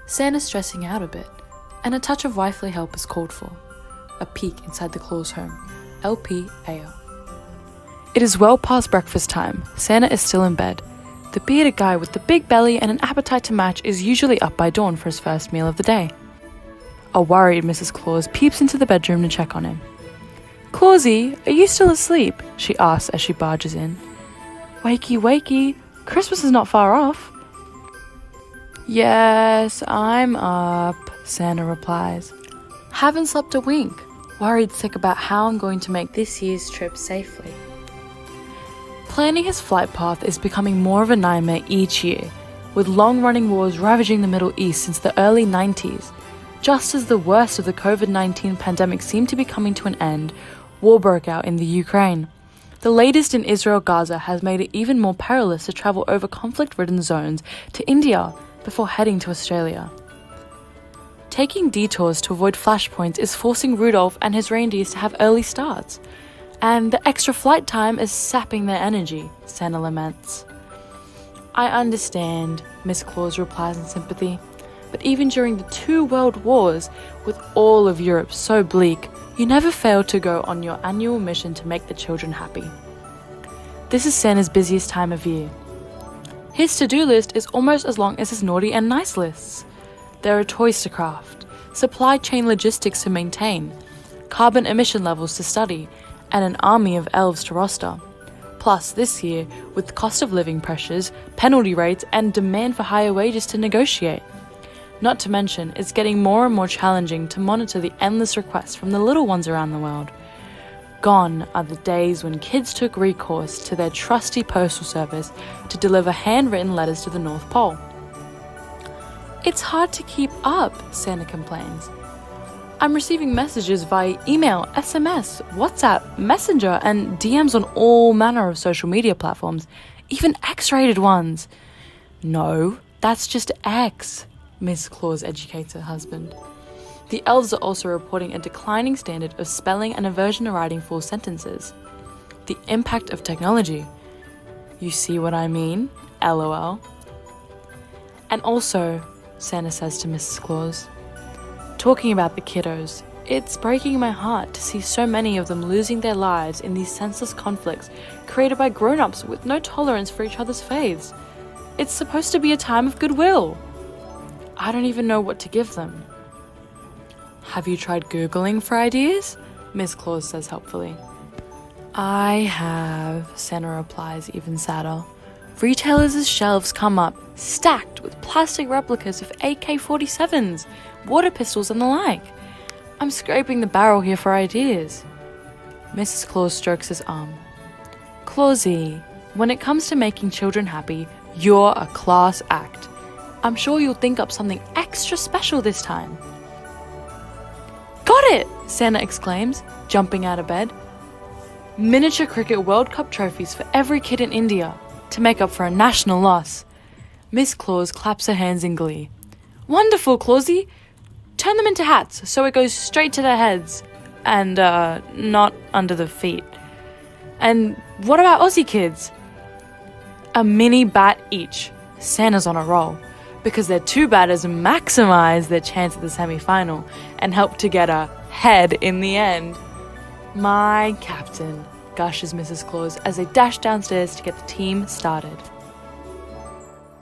Santa's stressing out a bit, and a touch of wifely help is called for. A peek inside the Claus home. LPAO. It is well past breakfast time. Santa is still in bed. The bearded guy with the big belly and an appetite to match is usually up by dawn for his first meal of the day. A worried Mrs Claus peeps into the bedroom to check on him. "Clausy, are you still asleep?" she asks as she barges in. "Wakey, wakey, Christmas is not far off." "Yes, I'm up," Santa replies. "Haven't slept a wink, worried sick about how I'm going to make this year's trip safely." Planning his flight path is becoming more of a nightmare each year, with long-running wars ravaging the Middle East since the early 90s. Just as the worst of the COVID-19 pandemic seemed to be coming to an end, war broke out in the Ukraine. The latest in Israel-Gaza has made it even more perilous to travel over conflict-ridden zones to India before heading to Australia. Taking detours to avoid flashpoints is forcing Rudolph and his reindeers to have early starts. And the extra flight time is sapping their energy, Santa laments. "I understand," Miss Claus replies in sympathy. "But even during the 2 world wars, with all of Europe so bleak, you never failed to go on your annual mission to make the children happy." This is Santa's busiest time of year. His to-do list is almost as long as his naughty and nice lists. There are toys to craft, supply chain logistics to maintain, carbon emission levels to study, and an army of elves to roster. Plus, this year, with cost of living pressures, penalty rates, and demand for higher wages to negotiate. Not to mention, it's getting more and more challenging to monitor the endless requests from the little ones around the world. Gone are the days when kids took recourse to their trusty postal service to deliver handwritten letters to the North Pole. "It's hard to keep up," Santa complains. "I'm receiving messages via email, SMS, WhatsApp, Messenger, and DMs on all manner of social media platforms, even X-rated ones." "No, that's just X," Miss Claus educates her husband. The elves are also reporting a declining standard of spelling and aversion to writing full sentences. The impact of technology. "You see what I mean? LOL. "And also," Santa says to Mrs. Claus, "talking about the kiddos, it's breaking my heart to see so many of them losing their lives in these senseless conflicts created by grown-ups with no tolerance for each other's faiths. It's supposed to be a time of goodwill. I don't even know what to give them." "Have you tried Googling for ideas?" Miss Claus says helpfully. "I have," Santa replies even sadder. "Retailers' shelves come up, stacked with plastic replicas of AK-47s, water pistols and the like. I'm scraping the barrel here for ideas." Mrs. Claus strokes his arm. "Clausy, when it comes to making children happy, you're a class act. I'm sure you'll think up something extra special this time." "Got it!" Santa exclaims, jumping out of bed. "Miniature cricket World Cup trophies for every kid in India, to make up for a national loss." Miss Claus claps her hands in glee. "Wonderful, Clausy! Turn them into hats so it goes straight to their heads and not under the feet. And what about Aussie kids?" "A mini bat each." Santa's on a roll, because their 2 batters maximize their chance at the semi-final and help to get a head in the end. "My captain," gushes Mrs. Claus as they dash downstairs to get the team started.